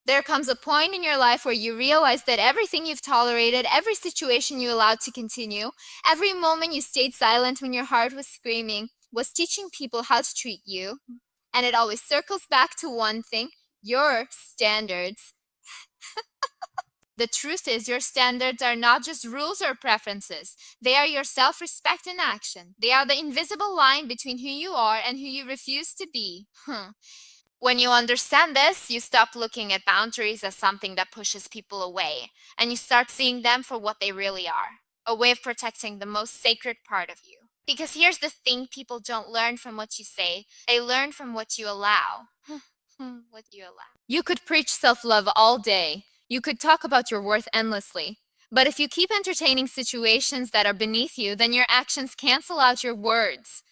There comes a point in your life where you realize that everything you've tolerated, every situation you allowed to continue, every moment you stayed silent when your heart was screaming, was teaching people how to treat you. And it always circles back to one thing: your standards. The truth is, your standards are not just rules or preferences. They are your self respect in action. They are the invisible line between who you are and who you refuse to be. When you understand this, you stop looking at boundaries as something that pushes people away, and you start seeing them for what they really are: a way of protecting the most sacred part of you. Because here's the thing: people don't learn from what you say, they learn from what you allow. What you allow. You could preach self love all day, you could talk about your worth endlessly. But if you keep entertaining situations that are beneath you, then your actions cancel out your words.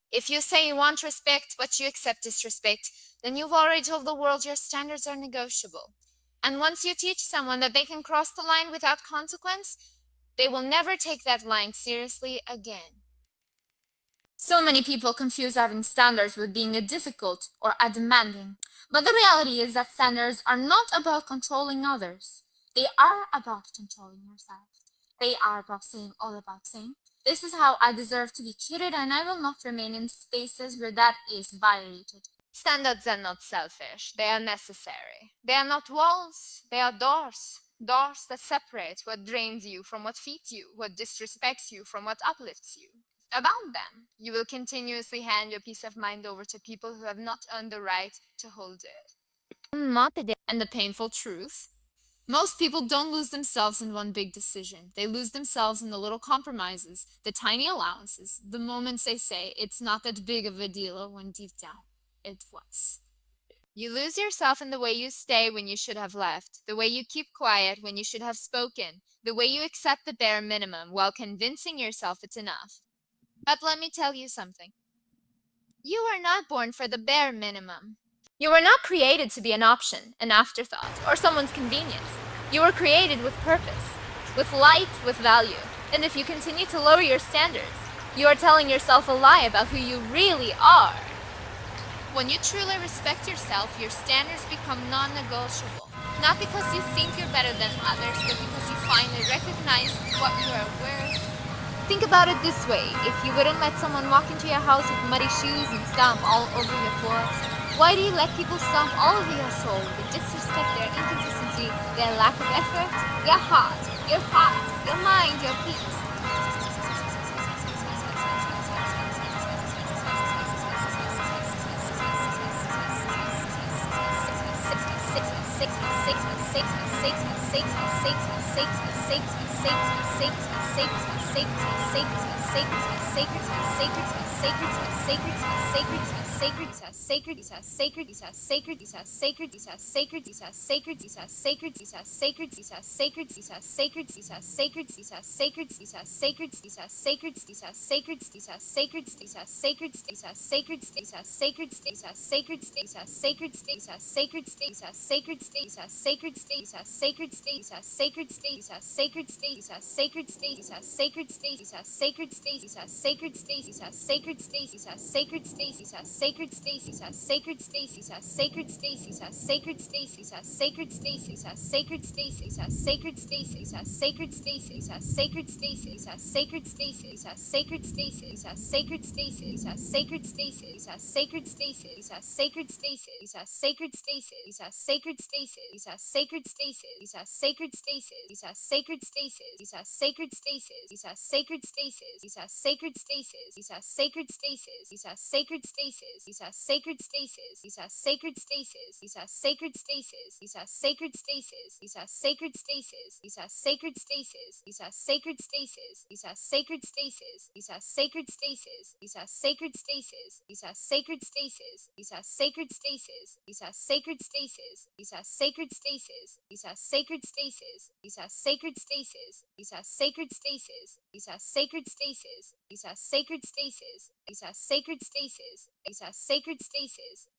If you say you want respect, but you accept disrespect, then you've already told the world your standards are negotiable. And once you teach someone that they can cross the line without consequence, they will never take that line seriously again. So many people confuse having standards with being a difficult or a demanding. But the reality is that standards are not about controlling others. They are about controlling yourself. They are about saying all about saying, "This is how I deserve to be treated, and I will not remain in spaces where that is violated." Standards are not selfish. They are necessary. They are not walls. They are doors. Doors that separate what drains you from what feeds you, what disrespects you from what uplifts you. About them, you will continuously hand your peace of mind over to people who have not earned the right to hold it. And the painful truth: most people don't lose themselves in one big decision. They lose themselves in the little compromises, the tiny allowances, the moments they say it's not that big of a deal when deep down it was. You lose yourself in the way you stay when you should have left, the way you keep quiet when you should have spoken, the way you accept the bare minimum while convincing yourself it's enough. But let me tell you something. You were not born for the bare minimum. You were not created to be an option, an afterthought, or someone's convenience. You were created with purpose, with light, with value. And if you continue to lower your standards, you are telling yourself a lie about who you really are. When you truly respect yourself, your standards become non-negotiable. Not because you think you're better than others, but because you finally recognize what you are worth. Think about it this way: if you wouldn't let someone walk into your house with muddy shoes and stomp all over your floors, why do you let people stomp all over your soul? They disrespect their inconsistency, their lack of effort, your heart, your mind, your peace.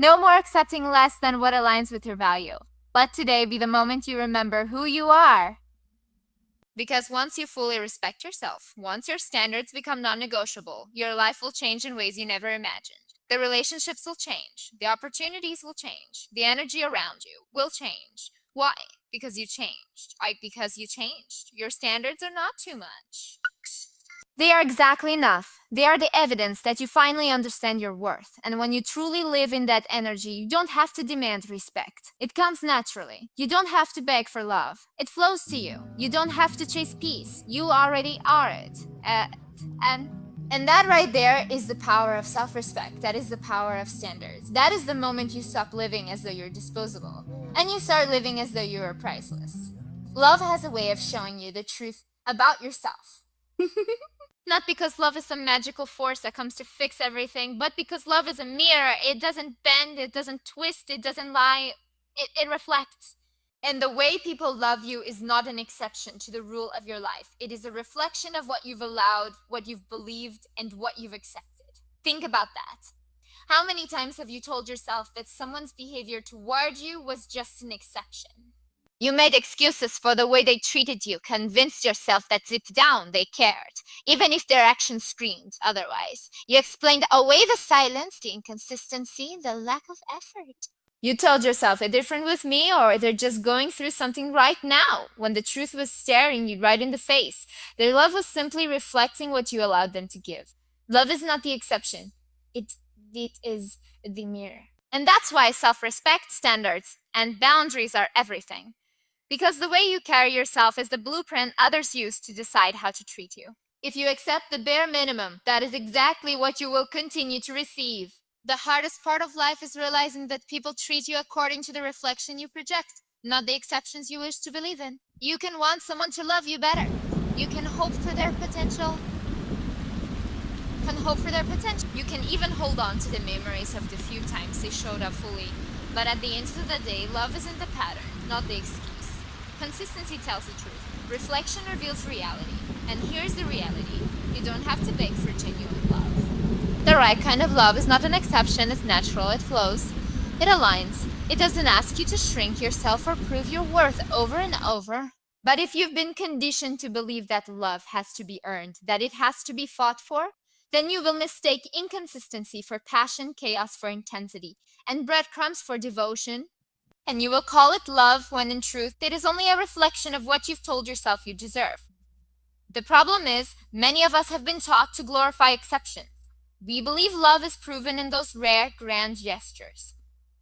No more accepting less than what aligns with your value. Let today be the moment you remember who you are. Because once you fully respect yourself, once your standards become non-negotiable, your life will change in ways you never imagined. The relationships will change. The opportunities will change. The energy around you will change. Why? Because you changed. Because you changed. Your standards are not too much. They are exactly enough. They are the evidence that you finally understand your worth. And when you truly live in that energy, you don't have to demand respect. It comes naturally. You don't have to beg for love. It flows to you. You don't have to chase peace. You already are it. And that right there is the power of self-respect. That is the power of standards. That is the moment you stop living as though you're disposable and you start living as though you are priceless. Love has a way of showing you the truth about yourself. Not because love is some magical force that comes to fix everything, but because love is a mirror. It doesn't bend, it doesn't twist, it doesn't lie. It reflects. And the way people love you is not an exception to the rule of your life. It is a reflection of what you've allowed, what you've believed, and what you've accepted. Think about that. How many times have you told yourself that someone's behavior toward you was just an exception? You made excuses for the way they treated you, convinced yourself that deep down they cared, even if their actions screamed otherwise. You explained away the silence, the inconsistency, the lack of effort. You told yourself they're different with me or they're just going through something right now, when the truth was staring you right in the face. Their love was simply reflecting what you allowed them to give. Love is not the exception. It is the mirror. And that's why self-respect, standards, and boundaries are everything. Because the way you carry yourself is the blueprint others use to decide how to treat you. If you accept the bare minimum, that is exactly what you will continue to receive. The hardest part of life is realizing that people treat you according to the reflection you project, not the exceptions you wish to believe in. You can want someone to love you better. You can hope for their potential. You can even hold on to the memories of the few times they showed up fully. But at the end of the day, love isn't the pattern, not the excuse. Consistency tells the truth. Reflection reveals reality. And here's the reality. You don't have to beg for genuine love. The right kind of love is not an exception, it's natural, it flows. It aligns. It doesn't ask you to shrink yourself or prove your worth over and over. But if you've been conditioned to believe that love has to be earned, that it has to be fought for, then you will mistake inconsistency for passion, chaos for intensity, and breadcrumbs for devotion. And you will call it love when in truth it is only a reflection of what you've told yourself you deserve. The problem is, many of us have been taught to glorify exceptions. We believe love is proven in those rare, grand gestures.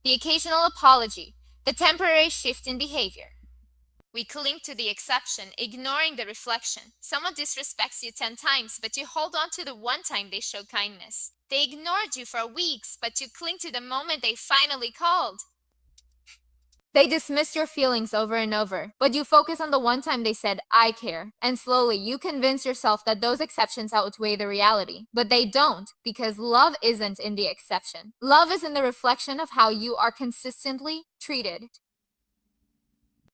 The occasional apology, the temporary shift in behavior. We cling to the exception, ignoring the reflection. Someone disrespects you 10 times, but you hold on to the one time they showed kindness. They ignored you for weeks, but you cling to the moment they finally called. They dismiss your feelings over and over, but you focus on the one time they said, I care. And slowly, you convince yourself that those exceptions outweigh the reality. But they don't, because love isn't in the exception. Love is in the reflection of how you are consistently treated.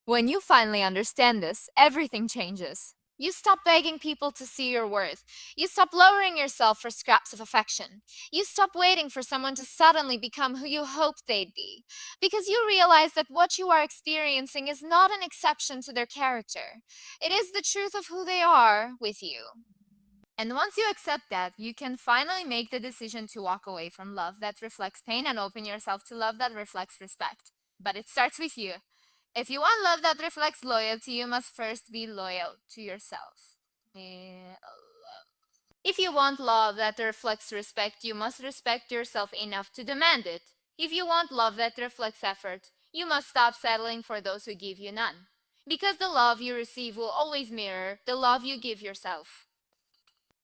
When you finally understand this, everything changes. You stop begging people to see your worth. You stop lowering yourself for scraps of affection. You stop waiting for someone to suddenly become who you hoped they'd be. Because you realize that what you are experiencing is not an exception to their character. It is the truth of who they are with you. And once you accept that, you can finally make the decision to walk away from love that reflects pain and open yourself to love that reflects respect. But it starts with you. If you want love that reflects loyalty, you must first be loyal to yourself. If you want love that reflects respect, you must respect yourself enough to demand it. If you want love that reflects effort, you must stop settling for those who give you none. Because the love you receive will always mirror the love you give yourself.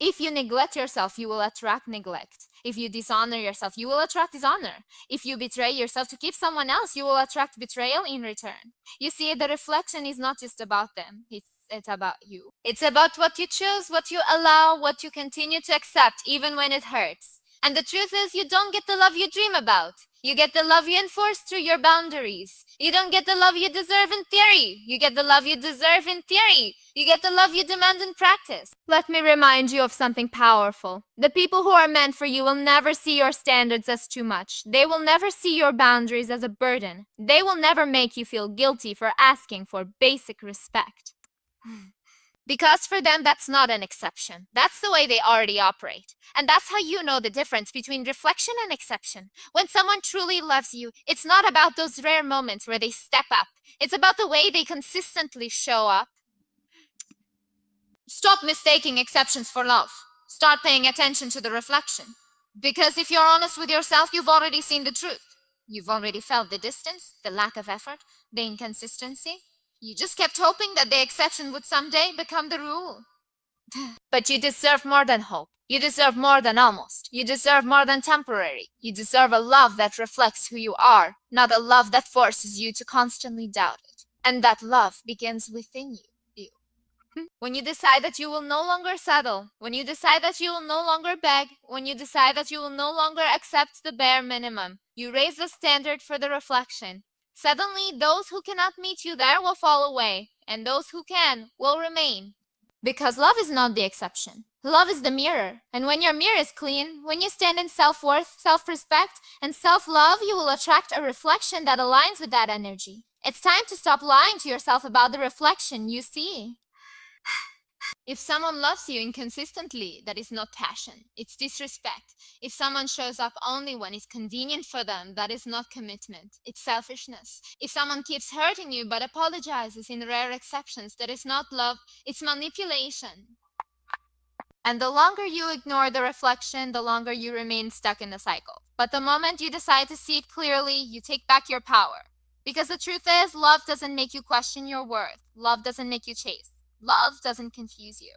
If you neglect yourself, you will attract neglect. If you dishonor yourself, you will attract dishonor. If you betray yourself to keep someone else, you will attract betrayal in return. You see, the reflection is not just about them. It's about you. It's about what you choose, what you allow, what you continue to accept, even when it hurts. And the truth is, you don't get the love you dream about. You get the love you enforce through your boundaries. You don't get the love you deserve in theory. You get the love you deserve in theory. You get the love you demand in practice. Let me remind you of something powerful. The people who are meant for you will never see your standards as too much. They will never see your boundaries as a burden. They will never make you feel guilty for asking for basic respect. Because for them, that's not an exception. That's the way they already operate. And that's how you know the difference between reflection and exception. When someone truly loves you, it's not about those rare moments where they step up. It's about the way they consistently show up. Stop mistaking exceptions for love. Start paying attention to the reflection. Because if you're honest with yourself, you've already seen the truth. You've already felt the distance, the lack of effort, the inconsistency. You just kept hoping that the exception would someday become the rule. But you deserve more than hope. You deserve more than almost. You deserve more than temporary. You deserve a love that reflects who you are, not a love that forces you to constantly doubt it. And that love begins within you. When you decide that you will no longer settle, when you decide that you will no longer beg, when you decide that you will no longer accept the bare minimum, you raise the standard for the reflection. Suddenly, those who cannot meet you there will fall away, and those who can will remain. Because love is not the exception. Love is the mirror. And when your mirror is clean, when you stand in self-worth, self-respect, and self-love, you will attract a reflection that aligns with that energy. It's time to stop lying to yourself about the reflection you see. If someone loves you inconsistently, that is not passion, it's disrespect. If someone shows up only when it's convenient for them, that is not commitment, it's selfishness. If someone keeps hurting you but apologizes in rare exceptions, that is not love, it's manipulation. And the longer you ignore the reflection, the longer you remain stuck in the cycle. But the moment you decide to see it clearly, you take back your power. Because the truth is, love doesn't make you question your worth. Love doesn't make you chase. Love doesn't confuse you.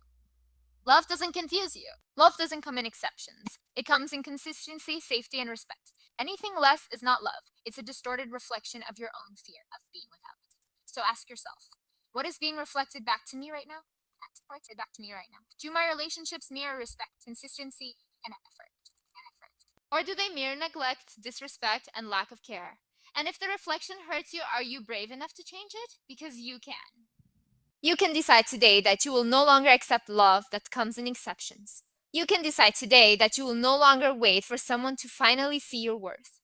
Love doesn't confuse you. Love doesn't come in exceptions. It comes in consistency, safety, and respect. Anything less is not love. It's a distorted reflection of your own fear of being without it. So ask yourself, what is being reflected back to me right now? Reflected back to me right now. Do my relationships mirror respect, consistency, and effort? Or do they mirror neglect, disrespect, and lack of care? And if the reflection hurts you, are you brave enough to change it? Because you can. You can decide today that you will no longer accept love that comes in exceptions. You can decide today that you will no longer wait for someone to finally see your worth.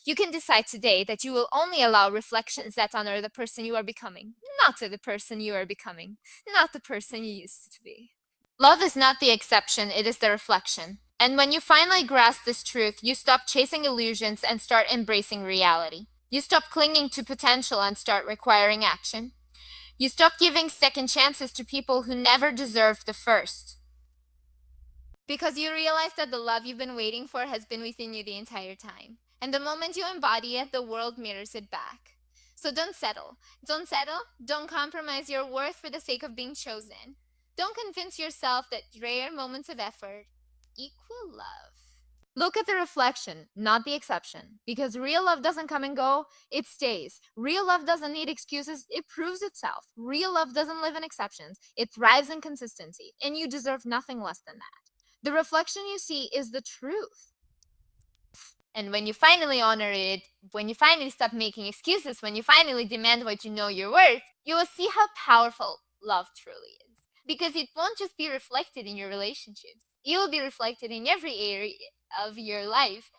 You can decide today that you will only allow reflections that honor the person you are becoming, not the person you are becoming, not the person you used to be. Love is not the exception, it is the reflection. And when you finally grasp this truth, you stop chasing illusions and start embracing reality. You stop clinging to potential and start requiring action. You stop giving second chances to people who never deserved the first. Because you realize that the love you've been waiting for has been within you the entire time. And the moment you embody it, the world mirrors it back. So don't settle. Don't settle. Don't compromise your worth for the sake of being chosen. Don't convince yourself that rare moments of effort equal love. Look at the reflection, not the exception. Because real love doesn't come and go, it stays. Real love doesn't need excuses, it proves itself. Real love doesn't live in exceptions, it thrives in consistency. And you deserve nothing less than that. The reflection you see is the truth. And when you finally honor it, when you finally stop making excuses, when you finally demand what you know you're worth, you will see how powerful love truly is. Because it won't just be reflected in your relationships, it will be reflected in every area of your life.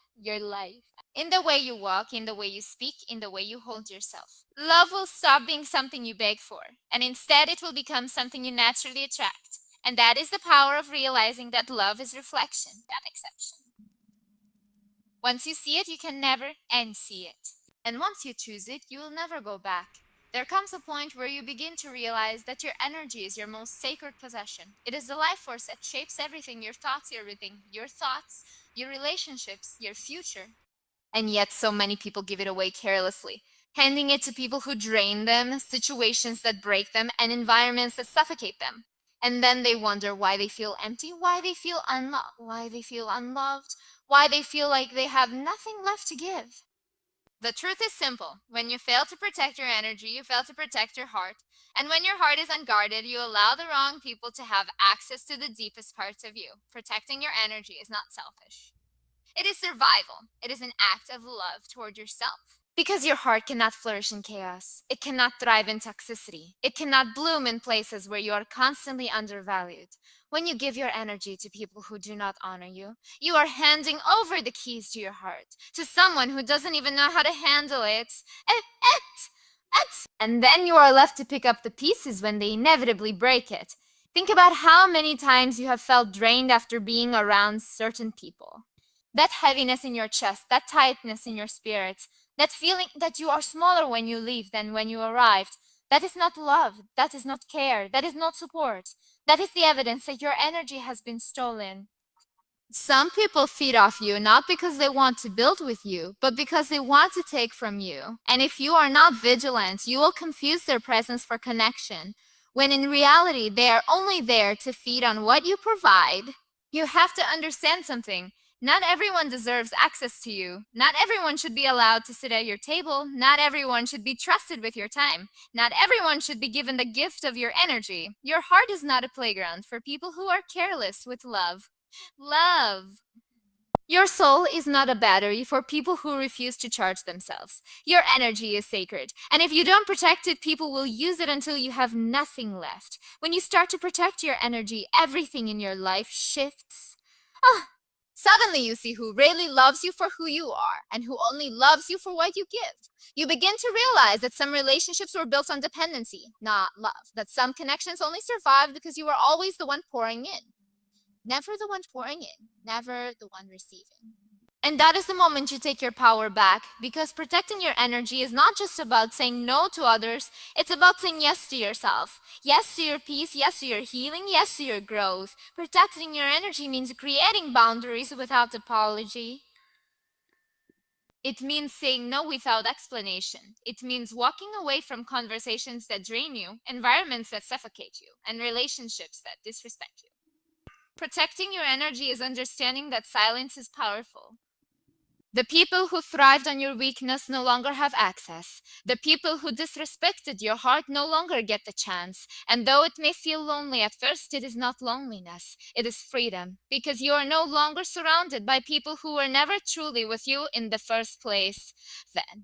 In the way you walk, in the way you speak, in the way you hold yourself. Love will stop being something you beg for, and instead it will become something you naturally attract. And that is the power of realizing that love is reflection, not exception. Once you see it, you can never unsee it. And once you choose it, you will never go back. There comes a point where you begin to realize that your energy is your most sacred possession. It is the life force that shapes everything, your thoughts, your relationships, your future. And yet so many people give it away carelessly, handing it to people who drain them, situations that break them, and environments that suffocate them. And then they wonder why they feel empty, why they feel unloved, why they feel like they have nothing left to give. The truth is simple. When you fail to protect your energy, you fail to protect your heart. And when your heart is unguarded, you allow the wrong people to have access to the deepest parts of you. Protecting your energy is not selfish. It is survival. It is an act of love toward yourself. Because your heart cannot flourish in chaos. It cannot thrive in toxicity. It cannot bloom in places where you are constantly undervalued. When you give your energy to people who do not honor you, you are handing over the keys to your heart to someone who doesn't even know how to handle it. And then you are left to pick up the pieces when they inevitably break it. Think about how many times you have felt drained after being around certain people. That heaviness in your chest, that tightness in your spirits, that feeling that you are smaller when you leave than when you arrived, that is not love, that is not care, that is not support. That is the evidence that your energy has been stolen. Some people feed off you not because they want to build with you, but because they want to take from you. And if you are not vigilant, you will confuse their presence for connection, when in reality they are only there to feed on what you provide. You have to understand something. Not everyone deserves access to you. Not everyone should be allowed to sit at your table. Not everyone should be trusted with your time. Not everyone should be given the gift of your energy. Your heart is not a playground for people who are careless with love. Love. Your soul is not a battery for people who refuse to charge themselves. Your energy is sacred, and if you don't protect it, people will use it until you have nothing left. When you start to protect your energy, everything in your life shifts. Ah, suddenly you see who really loves you for who you are, and who only loves you for what you give. You begin to realize that some relationships were built on dependency, not love. That some connections only survive because you were always the one pouring in. Never the one pouring in, never the one receiving. And that is the moment you take your power back, because protecting your energy is not just about saying no to others, it's about saying yes to yourself. Yes to your peace, yes to your healing, yes to your growth. Protecting your energy means creating boundaries without apology. It means saying no without explanation. It means walking away from conversations that drain you, environments that suffocate you, and relationships that disrespect you. Protecting your energy is understanding that silence is powerful. The people who thrived on your weakness no longer have access. The people who disrespected your heart no longer get the chance. And though it may feel lonely at first, it is not loneliness. It is freedom. Because you are no longer surrounded by people who were never truly with you in the first place. Then